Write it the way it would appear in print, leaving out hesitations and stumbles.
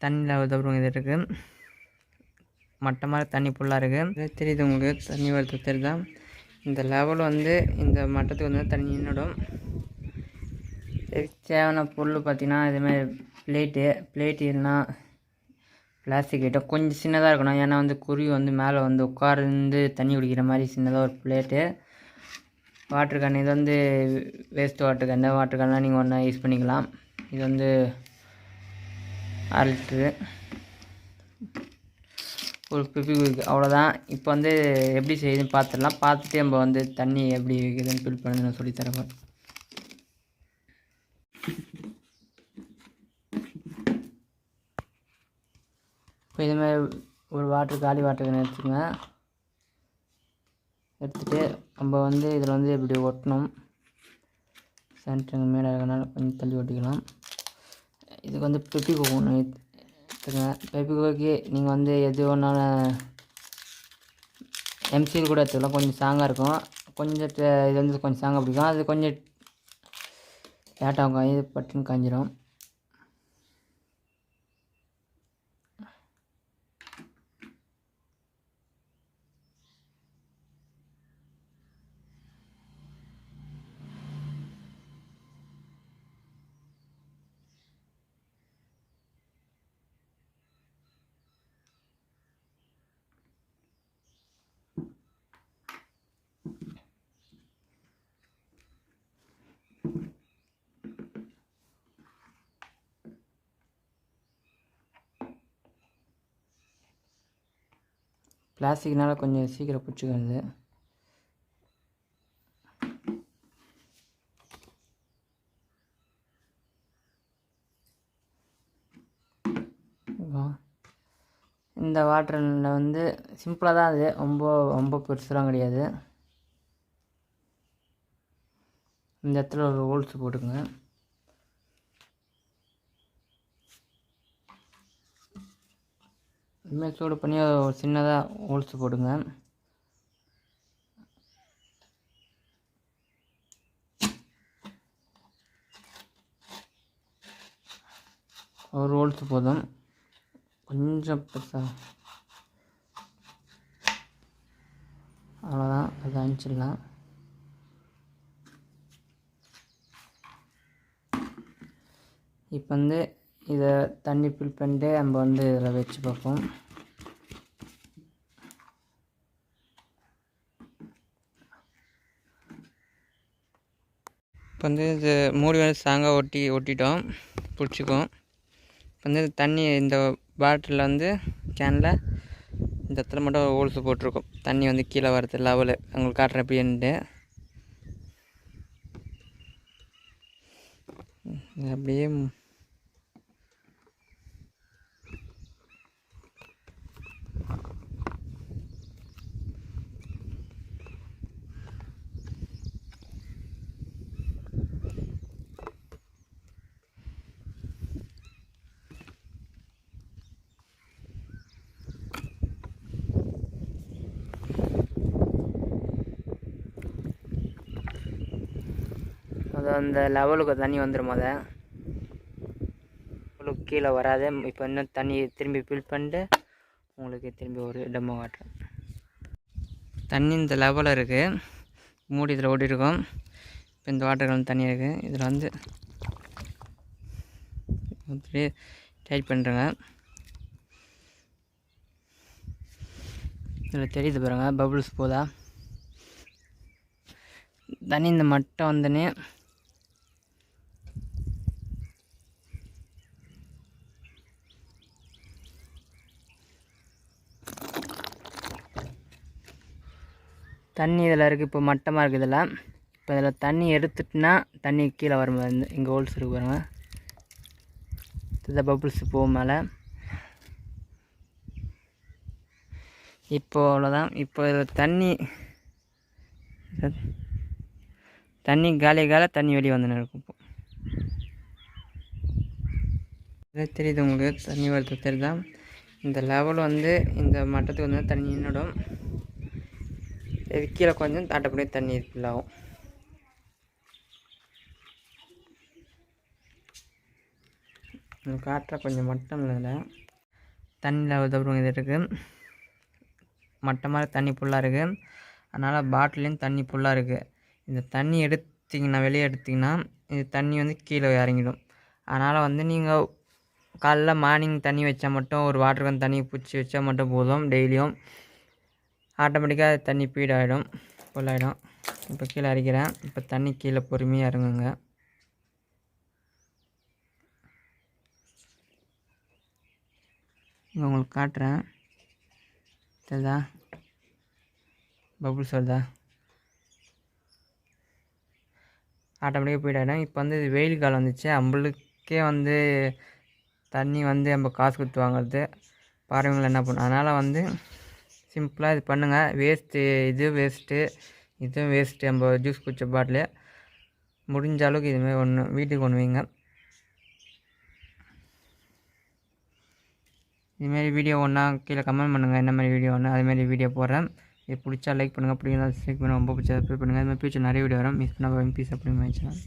தண்ணியில் வருது. இது இருக்குது மட்டமாக தண்ணி ஃபுல்லாக இருக்குது. தெரியுது உங்களுக்கு, தண்ணி வருது தெரியுதா? இந்த லெவல் வந்து இந்த மட்டத்துக்கு வந்து தண்ணி நின்றுடும். தேவையான பொருள் பார்த்திங்கன்னா இதுமாதிரி பிளேட்டு இல்லைன்னா பிளாஸ்டிக் ஐட்டம் கொஞ்சம் சின்னதாக இருக்கணும். ஏன்னா வந்து குருவி வந்து மேலே வந்து உட்கார்ந்து தண்ணி குடிக்கிற மாதிரி சின்னதாக ஒரு பிளேட்டு. வாட்டர் கேன், இது வந்து வேஸ்ட் வாட்டர் கேன். இந்த வாட்டர் கேன்லாம் நீங்கள் ஒன்றா யூஸ் பண்ணிக்கலாம். இது வந்து 1/2 லிட்ரு ஒரு பிபி இருக்குது, அவ்வளோதான். இப்போ வந்து எப்படி செய்யுதுன்னு பார்த்துடலாம். பார்த்துட்டு நம்ம வந்து தண்ணி எப்படி இருக்குதுன்னு ஃபில் பண்ணி நான் சொல்லித்தரேன். இப்போ இதுமாதிரி ஒரு காலி வாட்டர் கேன் எடுத்துக்கோங்க. எடுத்துகிட்டு நம்ம வந்து இதில் வந்து இப்படி ஒட்டணும். சென்டருங்க மேலே இருக்கனால கொஞ்சம் தள்ளி ஒட்டிக்கலாம். இதுக்கு வந்து பெப்பி கோக் ஒன்று எடுத்துக்கங்க. பெப்பி கோக்கு நீங்கள் வந்து எது ஒன்றாலும் எம்சியில் கூட எடுத்துக்கலாம். கொஞ்சம் ஸ்ட்ராங்காக இருக்கும். கொஞ்சம் இது வந்து கொஞ்சம் ஸ்ட்ராங்காக பிடிக்கும். அது கொஞ்சம் லேட்டாகும், இது பட்டுன்னு காஞ்சிடும். பிளாஸ்டிக்னால கொஞ்சம் சீக்கிரம் பிடிச்சிக்கிறது. இந்த வாட்டரில் வந்து சிம்பிளாக தான், அது ரொம்ப பெருசுலாம் கிடையாது. இந்த இடத்துல ஒரு ஹோல்ஸ் போட்டுங்க. இதுமாதிரி சூடு பண்ணி ஒரு சின்னதாக ஹோல்ஸ் போடுங்க. ஒரு ஹோல்ஸ் போதும், கொஞ்சம் பெருசாக, அவ்வளோதான். அதை அனுப்பிச்சிடலாம். இப்போ வந்து இதை தண்ணி ஃபில் பண்ணிட்டு நம்ம வந்து இதில் வச்சு பார்ப்போம். இப்போ வந்து இது மூடி வந்து ஸ்ட்ராங்காக ஒட்டிட்டோம், பிடிச்சிக்கும். இப்போ வந்து தண்ணி இந்த பாட்டிலில் வந்து கேனில் இந்த இடத்துல மட்டும் ஹோல்ஸ் போட்டிருக்கோம். தண்ணி வந்து கீழே வரது லெவலு உங்களுக்கு காட்டுறேன் எப்படின்ட்டு. அப்படியே அது அந்த லெவலுக்கு தண்ணி வந்துடும். உங்களுக்கு கீழே வராது. இப்போ இன்னும் தண்ணி திரும்பி ஃபில் பண்ணிட்டு உங்களுக்கு திரும்பி ஒரு டெமோ காட்டுறேன். தண்ணி இந்த லெவலில் இருக்குது, மூடி இதில் ஓட்டிருக்கோம். இப்போ இந்த வாட்டர் தண்ணி இருக்குது. இதில் வந்து டைட் பண்ணுறேங்க. இதில் தெரியுது பாருங்கள், பபுள்ஸ் போதா. தண்ணி இந்த மட்டம் வந்தனே தண்ணி இதில் இருக்குது. இப்போ மட்டமாக இருக்குது இதில். இப்போ இதில் தண்ணி எடுத்துட்டுனா தண்ணி கீழே வரும். இங்கே ஹோல்ஸ் இருக்கு பாருங்க, இந்த பபுள்ஸ் போகும் மேலே. இப்போ அவ்வளோதான். இப்போ இதில் தண்ணி காலியாக தண்ணி வெளியே வந்துன்னு இருக்கும். இப்போ தெரியுது உங்களுக்கு, தண்ணி வருது தெரியுதா? இந்த லெவல் வந்து இந்த மட்டத்துக்கு வந்து தண்ணி நின்றுடும். இது கீழே கொஞ்சம் தாட்டப்படியே தண்ணி ஃபுல்லாகும். காட்டுற கொஞ்சம் மட்டம் இல்லை, தண்ணியில் உதவுறவங்க இது இருக்குது, மட்டமாக தண்ணி ஃபுல்லாக இருக்குது. அதனால் பாட்டிலையும் தண்ணி ஃபுல்லாக இருக்குது. இந்த தண்ணி எடுத்திங்கன்னா வெளியே எடுத்திங்கன்னா இது தண்ணி வந்து கீழே இறங்கிடும். அதனால் வந்து நீங்கள் காலைல மார்னிங் தண்ணி வச்சா மட்டும் ஒரு வாட்டர் கேன் தண்ணி பிடிச்சி வச்சா மட்டும் போதும். டெய்லியும் ஆட்டோமேட்டிக்காக தண்ணி ஃபீட் ஆகிடும், ஃபுல்லாகிடும். இப்போ கீழே இறக்கிறேன். இப்போ தண்ணி கீழே பொறுமையாக இறங்குங்க. இங்கே உங்களுக்கு காட்டுறேன், தெரியுதா பபுள்ஸ் வருதா? ஆட்டோமேட்டிக்காக ஃபீட் ஆகிடும். இப்போ வந்து வெயில் காலம் வந்துச்சு, நம்மளுக்கே வந்து தண்ணி வந்து நம்ம காசு கொடுத்து வாங்குறது, பாருங்கள் என்ன பண்ணும். அதனால் வந்து சிம்பிளாக இது பண்ணுங்கள். வேஸ்ட்டு இது வேஸ்ட்டு, இதுவும் வேஸ்ட்டு. நம்ம ஜூஸ் குடிச்ச பாட்டிலு முடிஞ்ச அளவுக்கு இதுமாதிரி ஒன்று வீட்டுக்கு ஒன்று வைங்க. இதுமாரி வீடியோ ஒன்றா கீழே கமெண்ட் பண்ணுங்கள், என்ன மாதிரி வீடியோ ஒன்று அதுமாரி வீடியோ போடுறேன். இது பிடிச்சா லைக் பண்ணுங்கள், பிடிக்கலாம் லைக் பண்ணுங்கள், ரொம்ப பிடிச்சா சப்ஸ்கிரைப் பண்ணுங்கள். அதுமாதிரி ஃபியூச்சர் நிறைய வீடியோ வரும். மிஸ் பண்ணால் பீஸ் அப்படின்னு வச்சுக்கலாம்.